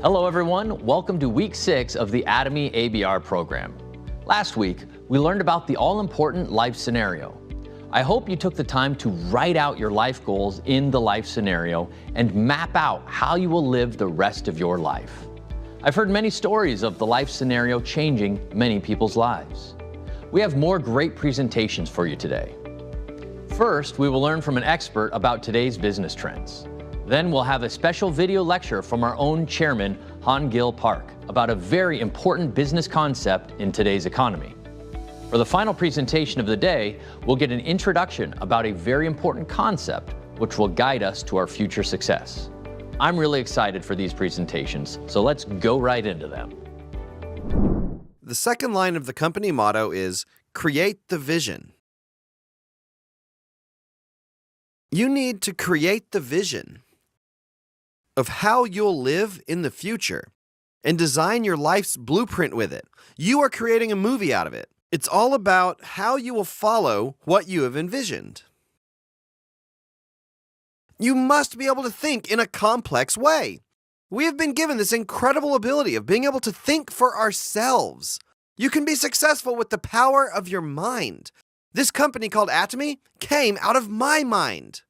Hello everyone, welcome to week 6 of the Atomy ABR program. Last week, we learned about the all-important life scenario. I hope you took the time to write out your life goals in the life scenario and map out how you will live the rest of your life. I've heard many stories of the life scenario changing many people's lives. We have more great presentations for you today. First, we will learn from an expert about today's business trends. Then we'll have a special video lecture from our own chairman, Han-Gil Park, about a very important business concept in today's economy. For the final presentation of the day, we'll get an introduction about a very important concept which will guide us to our future success. I'm really excited for these presentations, so let's go right into them. The second line of the company motto is, create the vision. You need to create the vision of how you'll live in the future and design your life's blueprint with it. You are creating a movie out of it. It's all about how you will follow what you have envisioned. You must be able to think in a complex way. We have been given this incredible ability of being able to think for ourselves. You can be successful with the power of your mind. This company called Atomy came out of my mind.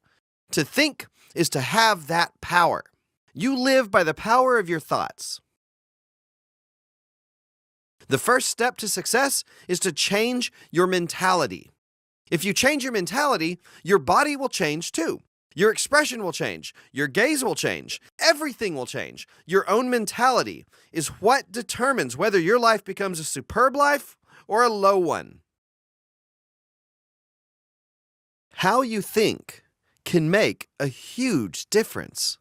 To think is to have that power. You live by the power of your thoughts. The first step to success is to change your mentality. If you change your mentality, your body will change too. Your expression will change. Your gaze will change. Everything will change. Your own mentality is what determines whether your life becomes a superb life or a low one. How you think can make a huge difference.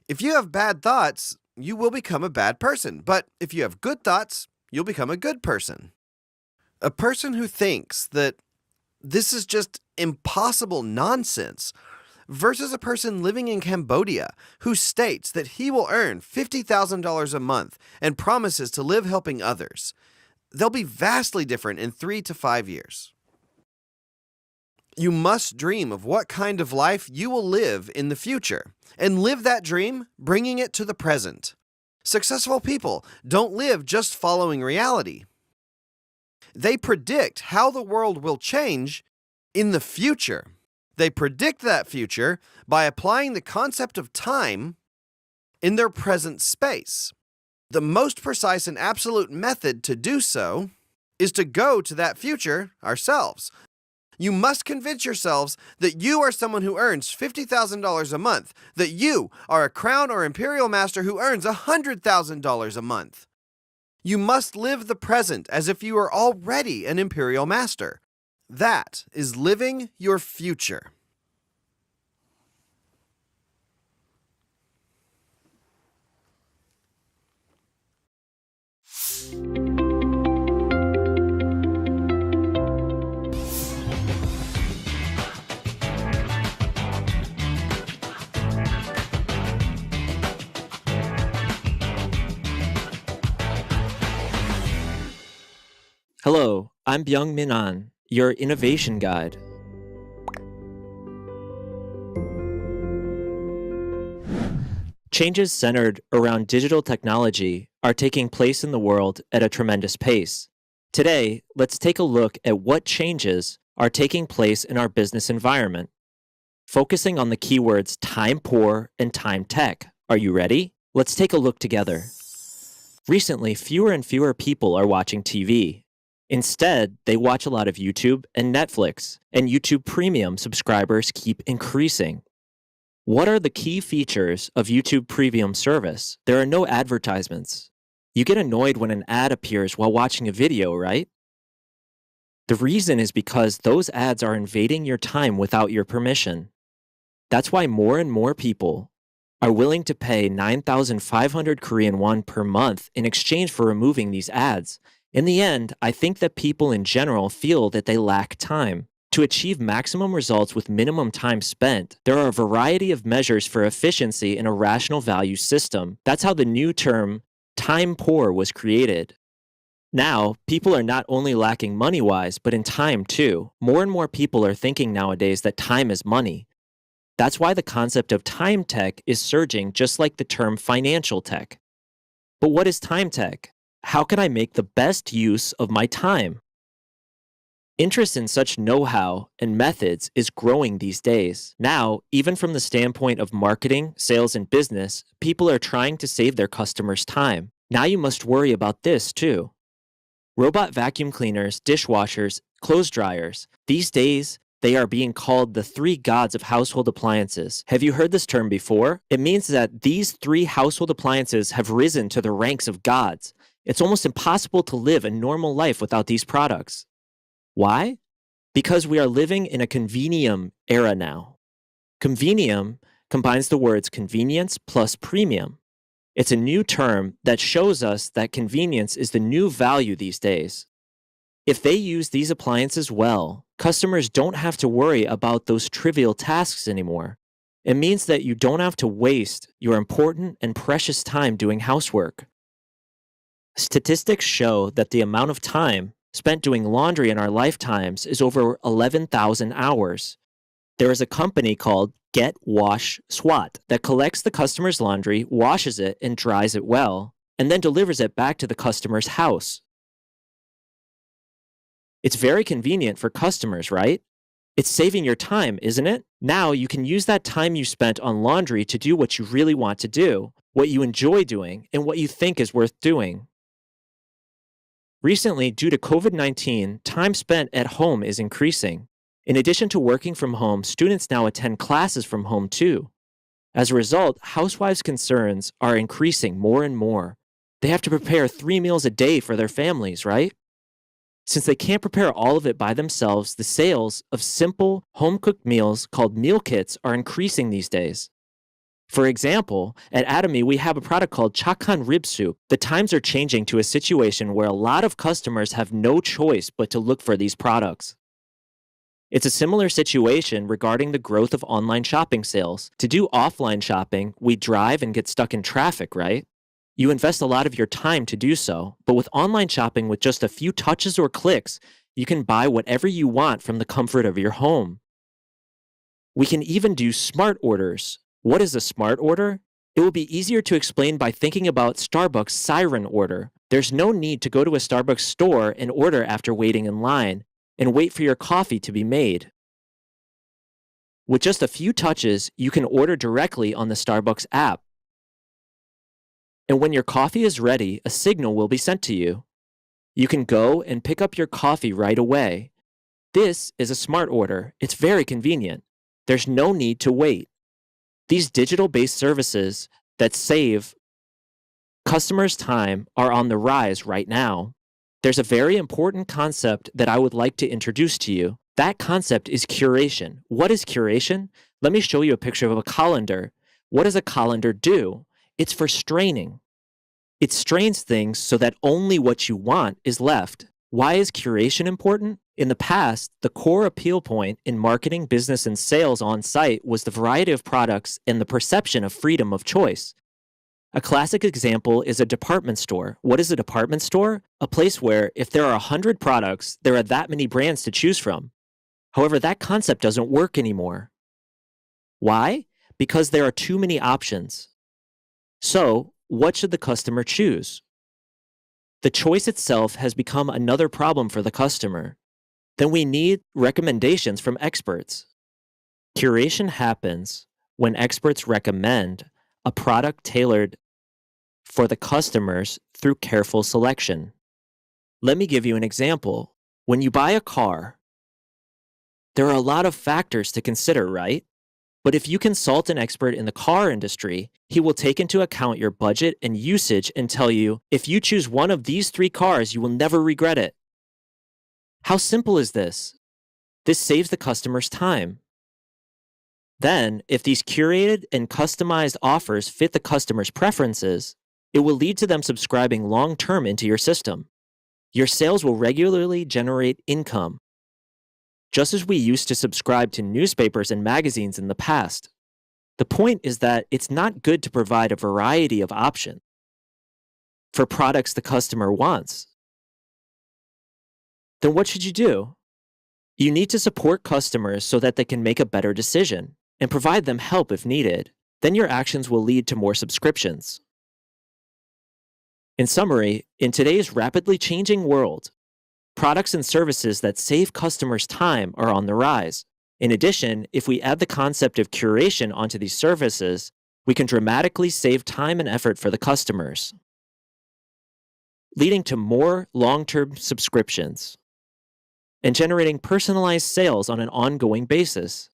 If you have bad thoughts, you will become a bad person. But if you have good thoughts, you'll become a good person. A person who thinks that this is just impossible nonsense versus a person living in Cambodia who states that he will earn $50,000 a month and promises to live helping others, they'll be vastly different in 3 to 5 years. You must dream of what kind of life you will live in the future and live that dream, bringing it to the present. Successful people don't live just following reality. They predict how the world will change in the future. They predict that future by applying the concept of time in their present space. The most precise and absolute method to do so is to go to that future ourselves. You must convince yourselves that you are someone who earns $50,000 a month, that you are a crown or imperial master who earns $100,000 a month. You must live the present as if you are already an imperial master. That is living your future. Hello, I'm Byung-Min An, your innovation guide. Changes centered around digital technology are taking place in the world at a tremendous pace. Today, let's take a look at what changes are taking place in our business environment. Focusing on the keywords time poor and time tech. Are you ready? Let's take a look together. Recently, fewer and fewer people are watching TV. Instead, they watch a lot of YouTube and Netflix, and YouTube Premium subscribers keep increasing. What are the key features of YouTube Premium service? There are no advertisements. You get annoyed when an ad appears while watching a video, right? The reason is because those ads are invading your time without your permission. That's why more and more people are willing to pay 9,500 Korean won per month in exchange for removing these ads. In the end, I think that people in general feel that they lack time. To achieve maximum results with minimum time spent, there are a variety of measures for efficiency in a rational value system. That's how the new term, time poor, was created. Now, people are not only lacking money-wise, but in time too. More and more people are thinking nowadays that time is money. That's why the concept of time tech is surging, just like the term financial tech. But what is time tech? How can I make the best use of my time? Interest in such know-how and methods is growing these days. Now, even from the standpoint of marketing, sales, and business, people are trying to save their customers time. Now you must worry about this too. Robot vacuum cleaners, dishwashers, clothes dryers. These days, they are being called the three gods of household appliances. Have you heard this term before? It means that these three household appliances have risen to the ranks of gods. It's almost impossible to live a normal life without these products. Why? Because we are living in a convenium era now. Convenium combines the words convenience plus premium. It's a new term that shows us that convenience is the new value these days. If they use these appliances well, customers don't have to worry about those trivial tasks anymore. It means that you don't have to waste your important and precious time doing housework. Statistics show that the amount of time spent doing laundry in our lifetimes is over 11,000 hours. There is a company called Get Wash Swat that collects the customer's laundry, washes it, and dries it well, and then delivers it back to the customer's house. It's very convenient for customers, right? It's saving your time, isn't it? Now you can use that time you spent on laundry to do what you really want to do, what you enjoy doing, and what you think is worth doing. Recently, due to COVID-19, time spent at home is increasing. In addition to working from home, students now attend classes from home too. As a result, housewives' concerns are increasing more and more. They have to prepare 3 meals a day for their families, right? Since they can't prepare all of it by themselves, the sales of simple, home-cooked meals called meal kits are increasing these days. For example, at Atomy, we have a product called Chakan rib soup. The times are changing to a situation where a lot of customers have no choice but to look for these products. It's a similar situation regarding the growth of online shopping sales. To do offline shopping, we drive and get stuck in traffic, right? You invest a lot of your time to do so, but with online shopping, with just a few touches or clicks, you can buy whatever you want from the comfort of your home. We can even do smart orders. What is a smart order? It will be easier to explain by thinking about Starbucks Siren Order. There's no need to go to a Starbucks store and order after waiting in line and wait for your coffee to be made. With just a few touches, you can order directly on the Starbucks app. And when your coffee is ready, a signal will be sent to you. You can go and pick up your coffee right away. This is a smart order. It's very convenient. There's no need to wait. These digital-based services that save customers' time are on the rise right now. There's a very important concept that I would like to introduce to you. That concept is curation. What is curation? Let me show you a picture of a colander. What does a colander do? It's for straining. It strains things so that only what you want is left. Why is curation important? In the past, the core appeal point in marketing, business, and sales on site was the variety of products and the perception of freedom of choice. A classic example is a department store. What is a department store? A place where if there are 100 products, there are that many brands to choose from. However, that concept doesn't work anymore. Why? Because there are too many options. So, what should the customer choose? The choice itself has become another problem for the customer. Then we need recommendations from experts. Curation happens when experts recommend a product tailored for the customers through careful selection. Let me give you an example. When you buy a car, there are a lot of factors to consider, right? But if you consult an expert in the car industry, he will take into account your budget and usage and tell you, if you choose one of these 3 cars, you will never regret it. How simple is this? This saves the customer's time. Then, if these curated and customized offers fit the customer's preferences, it will lead to them subscribing long-term into your system. Your sales will regularly generate income, just as we used to subscribe to newspapers and magazines in the past. The point is that it's not good to provide a variety of options for products the customer wants. Then what should you do? You need to support customers so that they can make a better decision and provide them help if needed. Then your actions will lead to more subscriptions. In summary, in today's rapidly changing world, products and services that save customers time are on the rise. In addition, if we add the concept of curation onto these services, we can dramatically save time and effort for the customers, leading to more long-term subscriptions and generating personalized sales on an ongoing basis.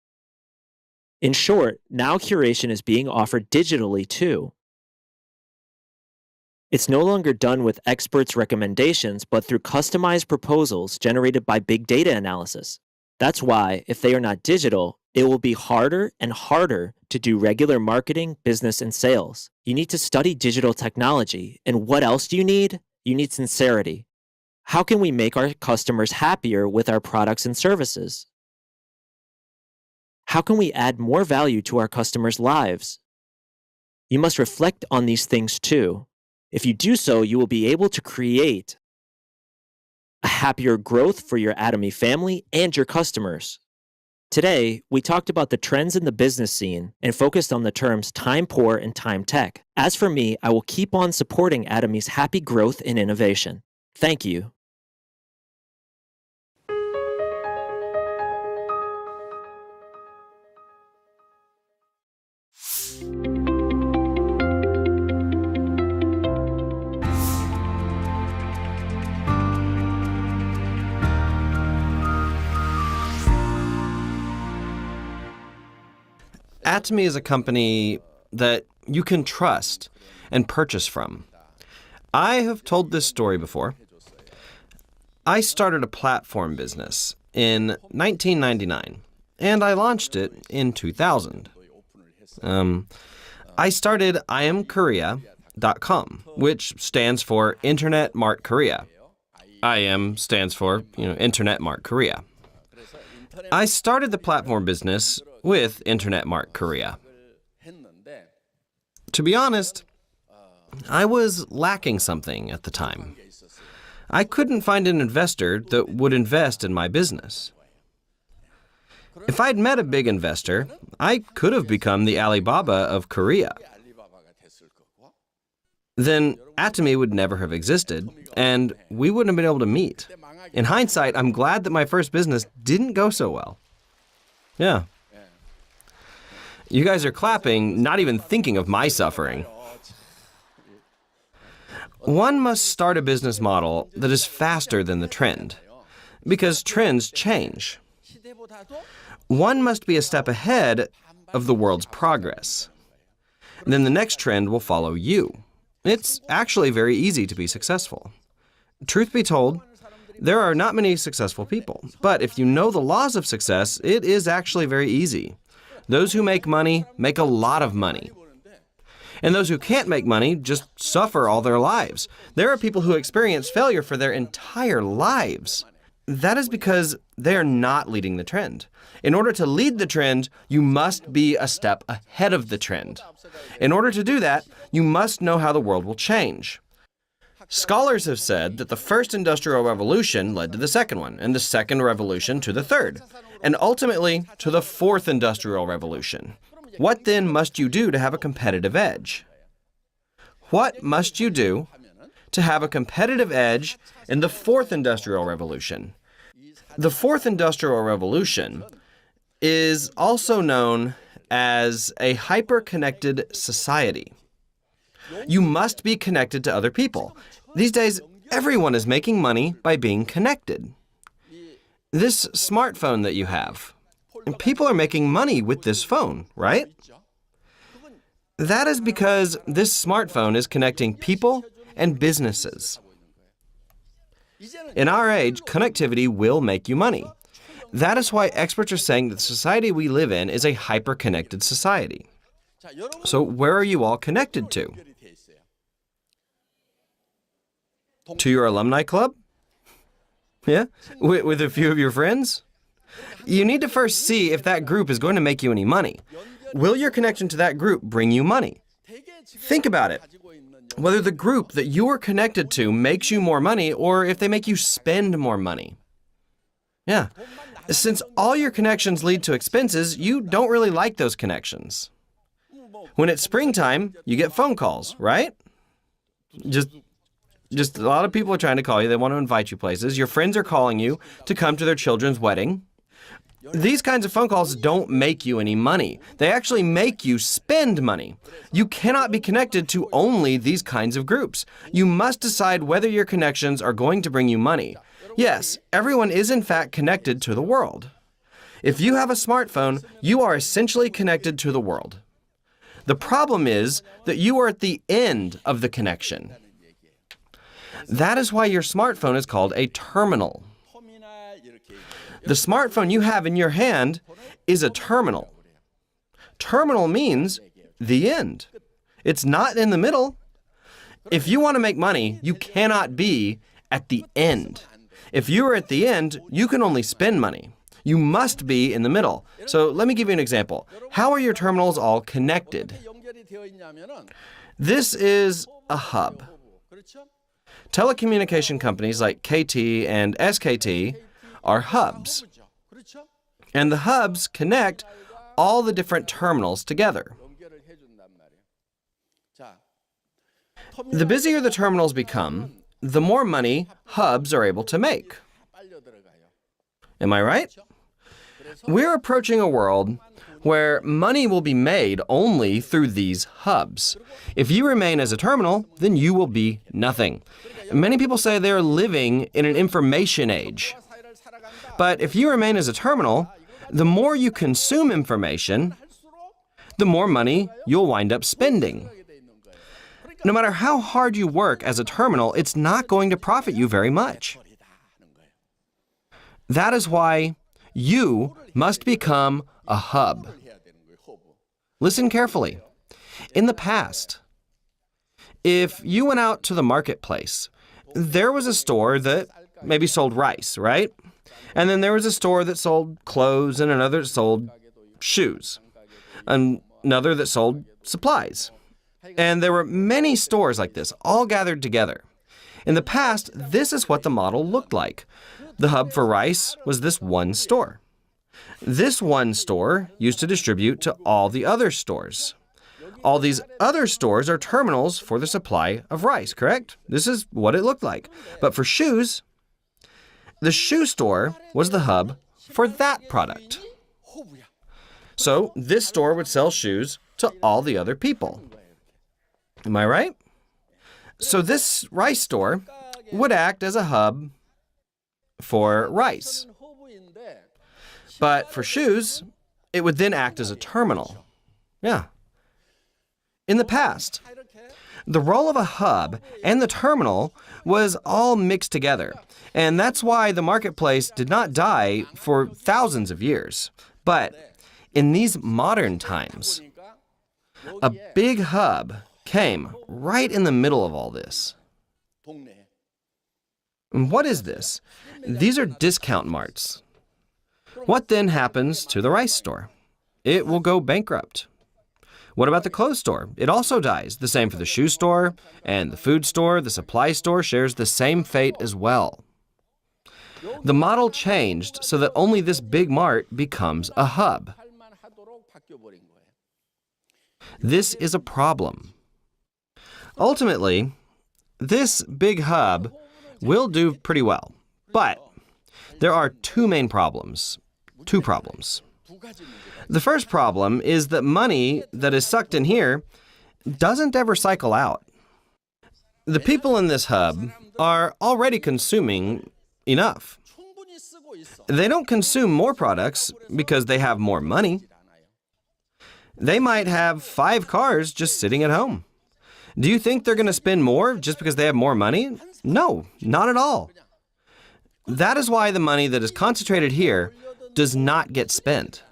In short, now curation is being offered digitally too. It's no longer done with experts' recommendations, but through customized proposals generated by big data analysis. That's why, if they are not digital, it will be harder and harder to do regular marketing, business, and sales. You need to study digital technology. And what else do you need? You need sincerity. How can we make our customers happier with our products and services? How can we add more value to our customers' lives? You must reflect on these things too. If you do so, you will be able to create a happier growth for your Atomy family and your customers. Today, we talked about the trends in the business scene and focused on the terms time poor and time tech. As for me, I will keep on supporting Atomy's happy growth and innovation. Thank you. Atomy is a company that you can trust and purchase from. I have told this story before. I started a platform business in 1999, and I launched it in 2000. I started IamKorea.com, which stands for Internet Mart Korea. IM stands for, Internet Mart Korea. I started the platform business with Internet Mart Korea. To be honest, I was lacking something at the time. I couldn't find an investor that would invest in my business. If I'd met a big investor, I could have become the Alibaba of Korea. Then Atomy would never have existed, and we wouldn't have been able to meet. In hindsight, I'm glad that my first business didn't go so well. Yeah. You guys are clapping, not even thinking of my suffering. One must start a business model that is faster than the trend, because trends change. One must be a step ahead of the world's progress. Then the next trend will follow you. It's actually very easy to be successful. Truth be told, there are not many successful people, but if you know the laws of success, it is actually very easy. Those who make money make a lot of money. And those who can't make money just suffer all their lives. There are people who experience failure for their entire lives. That is because they are not leading the trend. In order to lead the trend, you must be a step ahead of the trend. In order to do that, you must know how the world will change. Scholars have said that the first industrial revolution led to the second one, and the second revolution to the third, and ultimately to the fourth industrial revolution. What then must you do to have a competitive edge? What must you do to have a competitive edge in the fourth industrial revolution? The fourth industrial revolution is also known as a hyper-connected society. You must be connected to other people. These days, everyone is making money by being connected. This smartphone that you have, and people are making money with this phone, right? That is because this smartphone is connecting people and businesses. In our age, connectivity will make you money. That is why experts are saying that the society we live in is a hyper-connected society. So where are you all connected to? To your alumni club? Yeah? With a few of your friends? You need to first see if that group is going to make you any money. Will your connection to that group bring you money? Think about it. Whether the group that you are connected to makes you more money or if they make you spend more money. Yeah. Since all your connections lead to expenses, you don't really like those connections. When it's springtime, you get phone calls, right? Just Just a lot of people are trying to call you. They want to invite you places. Your friends are calling you to come to their children's wedding. These kinds of phone calls don't make you any money. They actually make you spend money. You cannot be connected to only these kinds of groups. You must decide whether your connections are going to bring you money. Yes, everyone is in fact connected to the world. If you have a smartphone, you are essentially connected to the world. The problem is that you are at the end of the connection. That is why your smartphone is called a terminal. The smartphone you have in your hand is a terminal. Terminal means the end. It's not in the middle. If you want to make money, you cannot be at the end. If you are at the end, you can only spend money. You must be in the middle. So let me give you an example. How are your terminals all connected? This is a hub. Telecommunication companies like KT and SKT are hubs. And the hubs connect all the different terminals together. The busier the terminals become, the more money hubs are able to make. Am I right? We're approaching a world where money will be made only through these hubs. If you remain as a terminal, then you will be nothing. Many people say they are living in an information age. But if you remain as a terminal, the more you consume information, the more money you'll wind up spending. No matter how hard you work as a terminal, it's not going to profit you very much. That is why you must become a hub. Listen carefully. In the past, if you went out to the marketplace, there was a store that maybe sold rice, right? And then there was a store that sold clothes and another that sold shoes, another that sold supplies. And there were many stores like this, all gathered together. In the past, this is what the model looked like. The hub for rice was this one store. This one store used to distribute to all the other stores. All these other stores are terminals for the supply of rice, correct? This is what it looked like. But for shoes, the shoe store was the hub for that product. So this store would sell shoes to all the other people. Am I right? So this rice store would act as a hub for rice. But for shoes, it would then act as a terminal. Yeah. In the past, the role of a hub and the terminal was all mixed together. And that's why the marketplace did not die for thousands of years. But in these modern times, a big hub came right in the middle of all this. And what is this? These are discount marts. What then happens to the rice store? It will go bankrupt. What about the clothes store? It also dies. The same for the shoe store and the food store. The supply store shares the same fate as well. The model changed so that only this big mart becomes a hub. This is a problem. Ultimately, this big hub will do pretty well, but there are two main problems. Two problems. The first problem is that money that is sucked in here doesn't ever cycle out. The people in this hub are already consuming enough. They don't consume more products because they have more money. They might have 5 cars just sitting at home. Do you think they're going to spend more just because they have more money? No, not at all. That is why the money that is concentrated here does not get spent.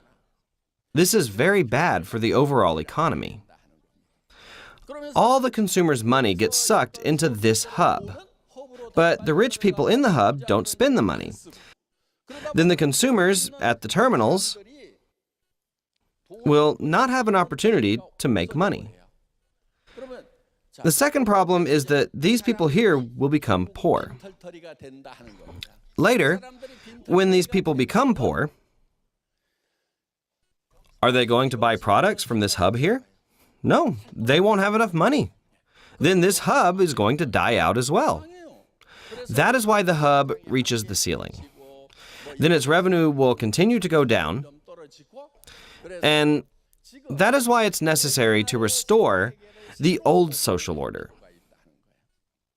This is very bad for the overall economy. All the consumers' money gets sucked into this hub, but the rich people in the hub don't spend the money. Then the consumers at the terminals will not have an opportunity to make money. The second problem is that these people here will become poor. Later, when these people become poor, are they going to buy products from this hub here? No, they won't have enough money. Then this hub is going to die out as well. That is why the hub reaches the ceiling. Then its revenue will continue to go down, and that is why it's necessary to restore the old social order.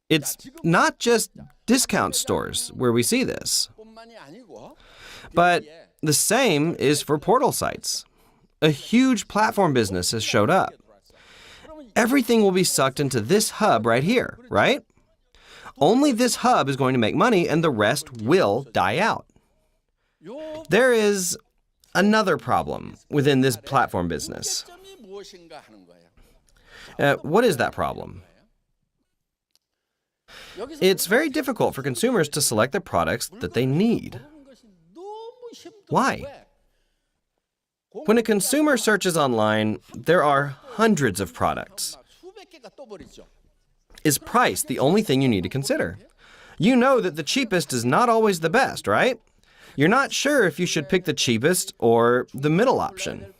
It's not just discount stores where we see this, but the same is for portal sites. A huge platform business has showed up. Everything will be sucked into this hub right here, right? Only this hub is going to make money, and the rest will die out. There is another problem within this platform business. What is that problem? It's very difficult for consumers to select the products that they need. Why? When a consumer searches online, there are hundreds of products. Is price the only thing you need to consider? You know that the cheapest is not always the best, right? You're not sure if you should pick the cheapest or the middle option.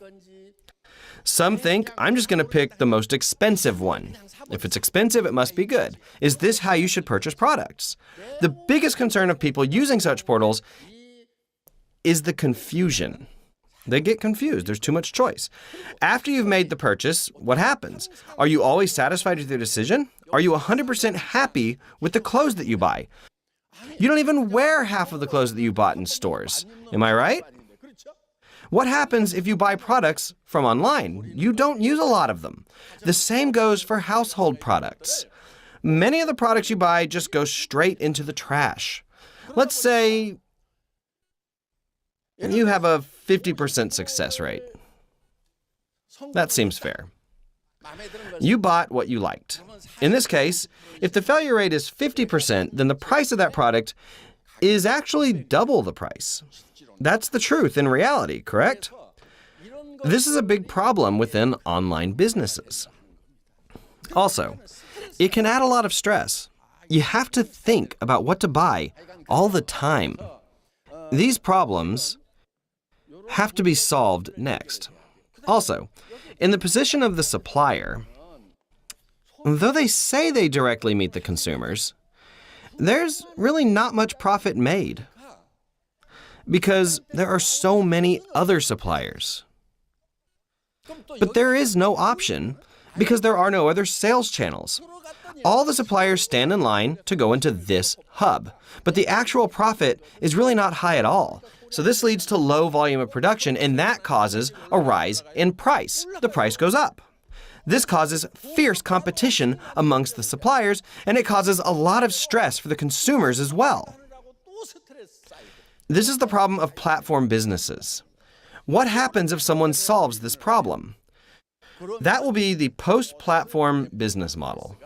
Some think, I'm just going to pick the most expensive one. If it's expensive, it must be good. Is this how you should purchase products? The biggest concern of people using such portals is the confusion. They get confused. There's too much choice. After you've made the purchase, what happens? Are you always satisfied with your decision? Are you 100% happy with the clothes that you buy? You don't even wear half of the clothes that you bought in stores. Am I right? What happens if you buy products from online? You don't use a lot of them. The same goes for household products. Many of the products you buy just go straight into the trash. Let's say you have a 50% success rate. That seems fair. You bought what you liked. In this case, if the failure rate is 50%, then the price of that product is actually double the price. That's the truth in reality, correct? This is a big problem within online businesses. Also, it can add a lot of stress. You have to think about what to buy all the time. These problems have to be solved next. Also, in the position of the supplier, though they say they directly meet the consumers, there's really not much profit made because there are so many other suppliers. But there is no option because there are no other sales channels. All the suppliers stand in line to go into this hub, but the actual profit is really not high at all. So this leads to low volume of production, and that causes a rise in price. The price goes up. This causes fierce competition amongst the suppliers, and it causes a lot of stress for the consumers as well. This is the problem of platform businesses. What happens if someone solves this problem? That will be the post-platform business model.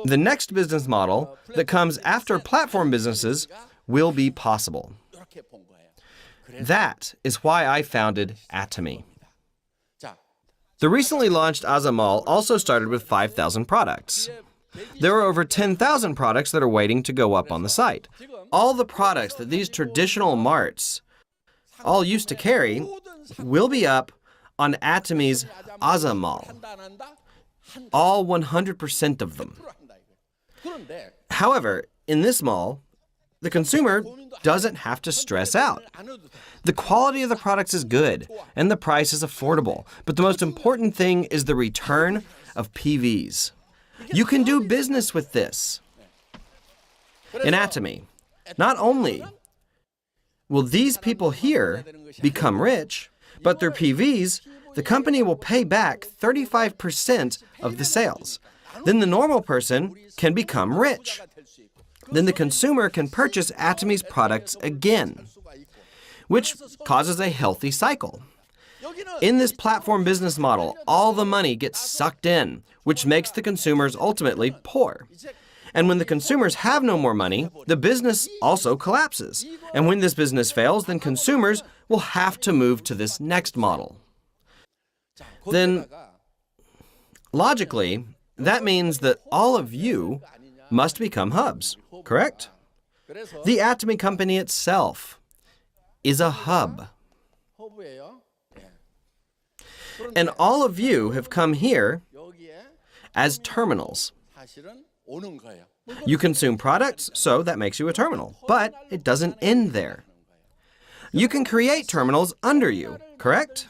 The next business model that comes after platform businesses will be possible. That is why I founded Atomy. The recently launched Mall also started with 5,000 products. There are over 10,000 products that are waiting to go up on the site. All the products that these traditional marts all used to carry will be up on Atomy's Mall. All 100% of them. However, in this mall, the consumer doesn't have to stress out. The quality of the products is good, and the price is affordable. But the most important thing is the return of PVs. You can do business with this. In Atomy, not only will these people here become rich, but their PVs, the company will pay back 35% of the sales. Then the normal person can become rich. Then the consumer can purchase Atomy's products again, which causes a healthy cycle. In this platform business model, all the money gets sucked in, which makes the consumers ultimately poor. And when the consumers have no more money, the business also collapses. And when this business fails, then consumers will have to move to this next model. Then, logically, that means that all of you must become hubs, correct? The Atomy company itself is a hub. And all of you have come here as terminals. You consume products, so that makes you a terminal. But it doesn't end there. You can create terminals under you, correct?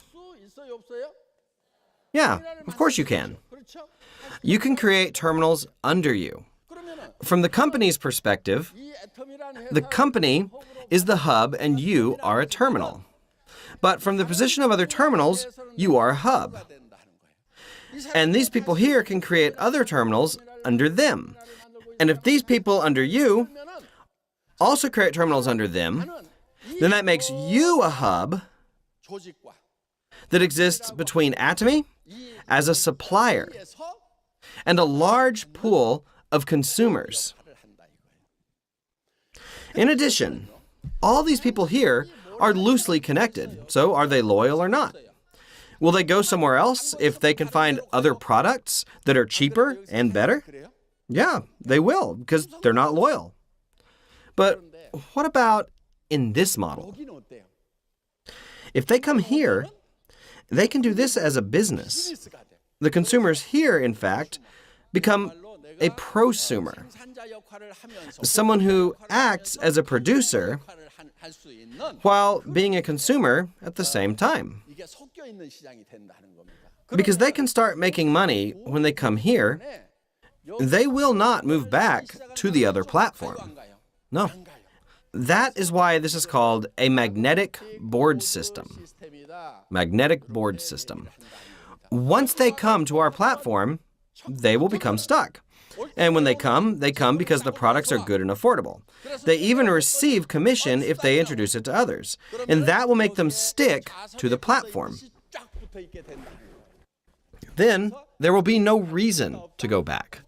Yeah, of course you can. You can create terminals under you. From the company's perspective, the company is the hub and you are a terminal. But from the position of other terminals, you are a hub. And these people here can create other terminals under them. And if these people under you also create terminals under them, then that makes you a hub that exists between Atomy as a supplier and a large pool of consumers. In addition, all these people here are loosely connected. So are they loyal or not? Will they go somewhere else if they can find other products that are cheaper and better? Yeah, they will, because they're not loyal. But what about in this model? If they come here, they can do this as a business. The consumers here, in fact, become a prosumer, someone who acts as a producer while being a consumer at the same time. Because they can start making money when they come here, they will not move back to the other platform. No. That is why this is called a magnetic board system. Magnetic board system. Once they come to our platform, they will become stuck. And when they come because the products are good and affordable. They even receive commission if they introduce it to others. And that will make them stick to the platform. Then there will be no reason to go back.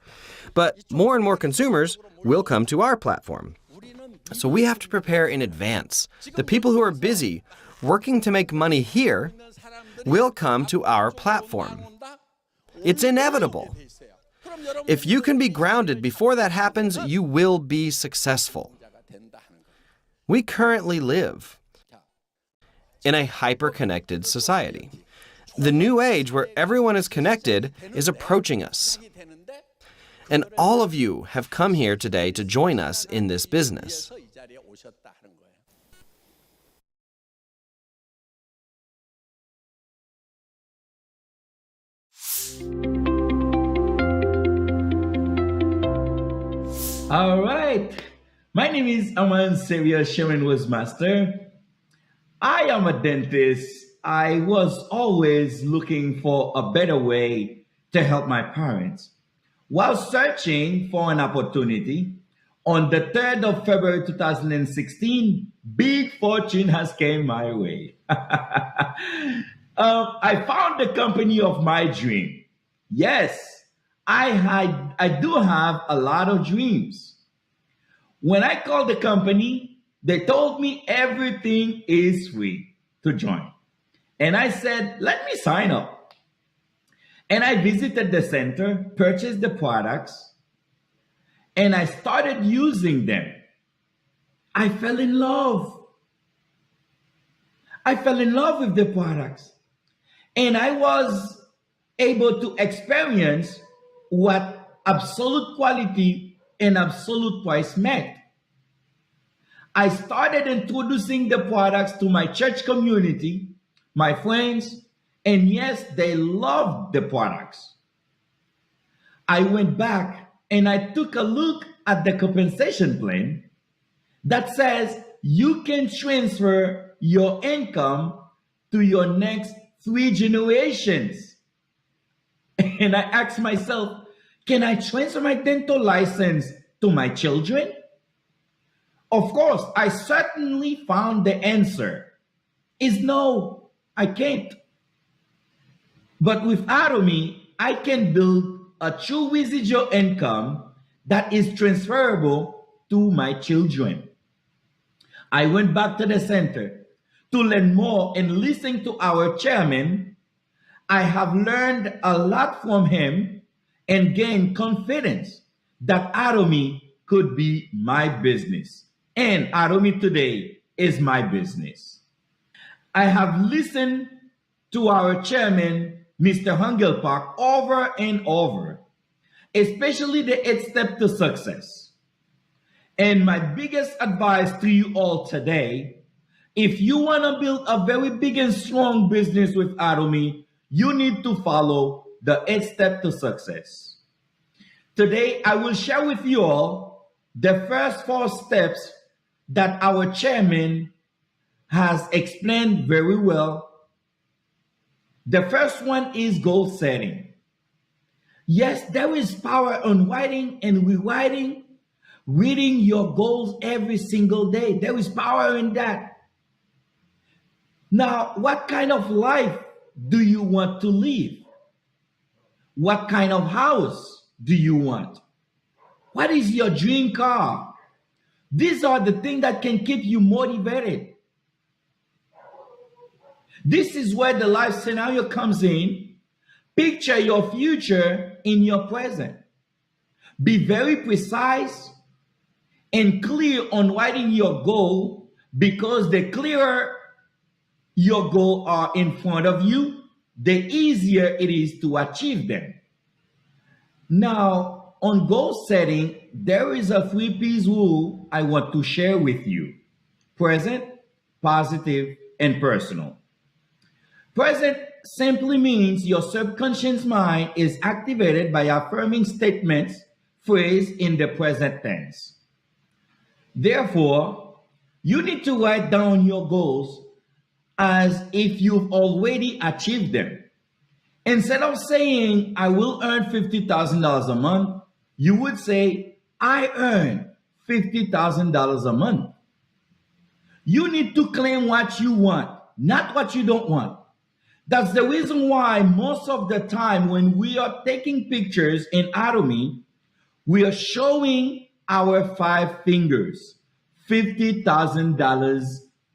But more and more consumers will come to our platform. So we have to prepare in advance. The people who are busy working to make money here will come to our platform. It's inevitable. If you can be grounded before that happens, you will be successful. We currently live in a hyper-connected society. The new age where everyone is connected is approaching us. And all of you have come here today to join us in this business. All right. My name is Aman Xavier Sherman Master. I am a dentist. I was always looking for a better way to help my parents. While searching for an opportunity, on the 3rd of February 2016, big fortune has came my way. I found the company of my dream. Yes, I do have a lot of dreams. When I called the company, they told me everything is free to join. And I said, let me sign up. And I visited the center, purchased the products, and I started using them. I fell in love. I fell in love with the products. And I was able to experience what absolute quality and absolute price meant. I started introducing the products to my church community, my friends, and yes, they loved the products. I went back and I took a look at the compensation plan that says you can transfer your income to your next 3 generations. And I asked myself, can I transfer my dental license to my children? Of course, I certainly found the answer is no, I can't. But with Atomy, I can build a true residual income that is transferable to my children. I went back to the center to learn more and listen to our chairman. I have learned a lot from him and gained confidence that Atomy could be my business. And Atomy today is my business. I have listened to our chairman, Mr. Hungelpark, over and over. especially the 8 steps to success. And my biggest advice to you all today, if you want to build a very big and strong business with Atomy, you need to follow the 8 steps to success. Today, I will share with you all the first 4 steps that our chairman has explained very well. The first one is goal setting. Yes, there is power on writing and rewriting, reading your goals every single day. There is power in that. Now, what kind of life do you want to live? What kind of house do you want? What is your dream car? These are the things that can keep you motivated. This is where the life scenario comes in. Picture your future in your present. Be very precise and clear on writing your goal, because the clearer your goals are in front of you, the easier it is to achieve them. Now, on goal setting, there is a 3 P's rule I want to share with you: present, positive, and personal. Present simply means your subconscious mind is activated by affirming statements phrased in the present tense. Therefore, you need to write down your goals as if you've already achieved them. Instead of saying, I will earn $50,000 a month, you would say, I earn $50,000 a month. You need to claim what you want, not what you don't want. That's the reason why most of the time when we are taking pictures in Atomy, we are showing our 5 fingers, $50,000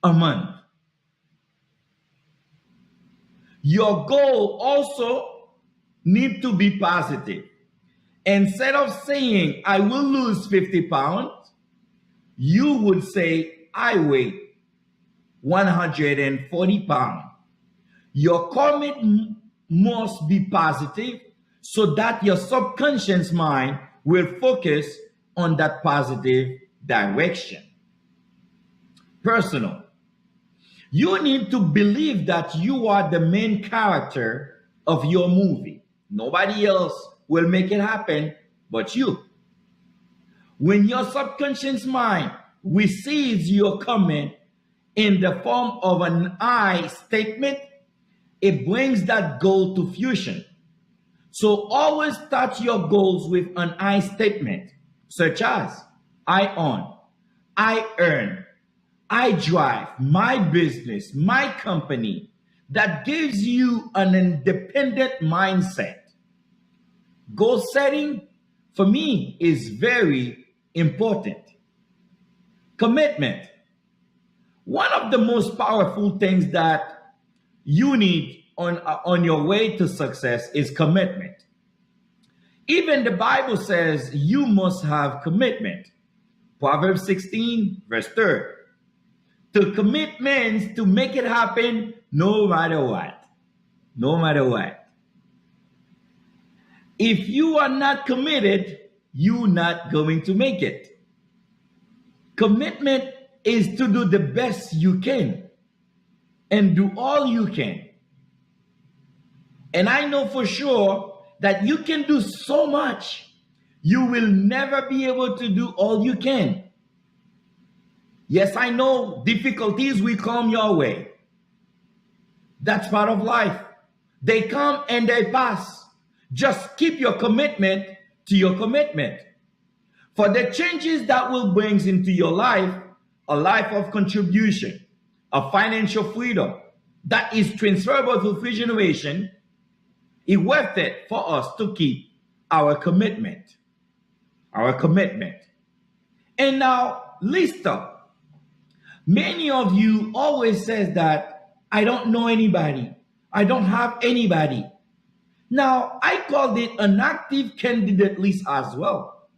a month. Your goal also needs to be positive. Instead of saying, I will lose 50 pounds, you would say, I weigh 140 pounds. Your comment must be positive so that your subconscious mind will focus on that positive direction. Personal. You need to believe that you are the main character of your movie. Nobody else will make it happen but you. When your subconscious mind receives your comment in the form of an I statement, it brings that goal to fruition. So always start your goals with an I statement, such as, I own, I earn, I drive, my business, my company. That gives you an independent mindset. Goal setting, for me, is very important. Commitment. One of the most powerful things that you need on your way to success is commitment. Even the Bible says you must have commitment. Proverbs 16, verse 3. To commit means to make it happen no matter what. No matter what. If you are not committed, you're not going to make it. Commitment is to do the best you can and do all you can. And I know for sure that you can do so much. You will never be able to do all you can. Yes, I know difficulties will come your way. That's part of life. They come and they pass. Just keep your commitment to your commitment. For the changes that will bring into your life, a life of contribution, a financial freedom that is transferable to future generation, it's worth it for us to keep our commitment. Our commitment. And now, listen. Many of you always says that I don't know anybody. I don't have anybody. Now, I called it an active candidate list as well.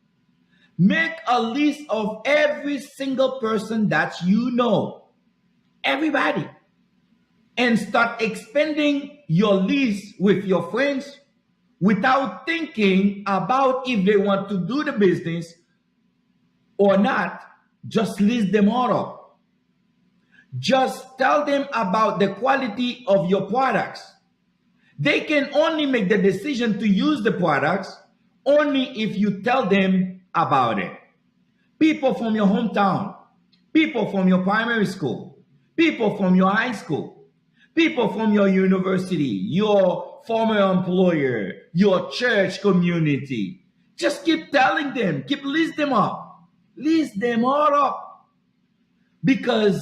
Make a list of every single person that you know. Everybody. And start expanding your list with your friends, without thinking about if they want to do the business or not, just list them all up. Just tell them about the quality of your products. They can only make the decision to use the products only if you tell them about it. People from your hometown, people from your primary school, people from your high school, people from your university, your former employer, your church community. Just keep telling them, keep list them up. List them all up. Because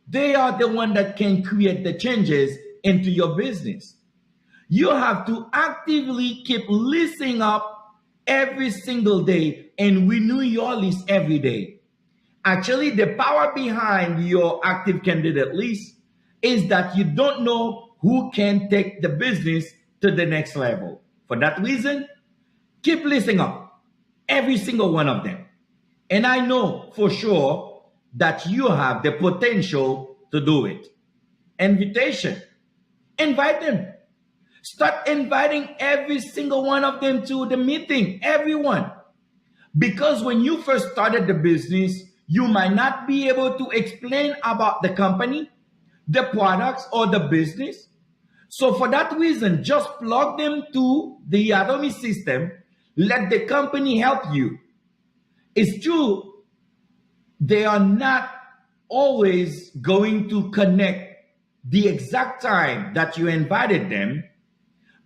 they are the one that can create the changes into your business. You have to actively keep listing up every single day and renew your list every day. Actually, the power behind your active candidate list is that you don't know who can take the business to the next level. For that reason, keep listing up every single one of them. And I know for sure that you have the potential to do it. Invitation. Invite them. Start inviting every single one of them to the meeting, everyone. Because when you first started the business, you might not be able to explain about the company, the products, or the business. So for that reason, just plug them to the Atomy system. Let the company help you. It's true, they are not always going to connect the exact time that you invited them,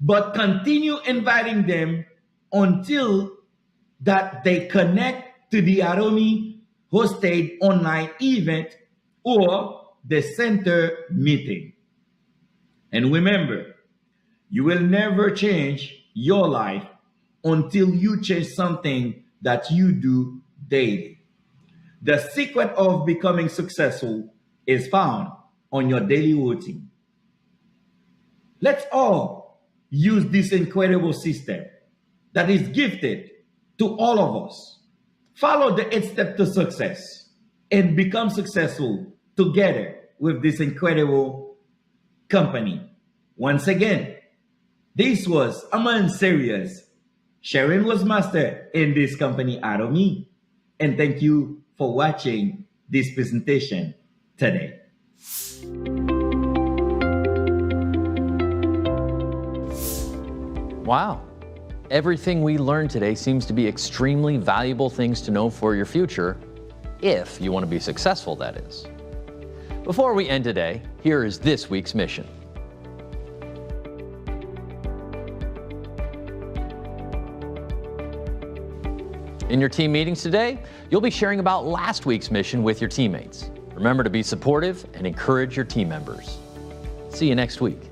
but continue inviting them until that they connect to the Atomy hosted online event or the center meeting. And remember, you will never change your life until you change something that you do daily. The secret of becoming successful is found on your daily routine. Let's all use this incredible system that is gifted to all of us. Follow the 8 steps to success and become successful together with this incredible company. Once again, this was Aman Serious. Sharon was master in this company, Atomy. And thank you for watching this presentation today. Wow. Everything we learned today seems to be extremely valuable things to know for your future, if you want to be successful, that is. Before we end today, here is this week's mission. In your team meetings today, you'll be sharing about last week's mission with your teammates. Remember to be supportive and encourage your team members. See you next week.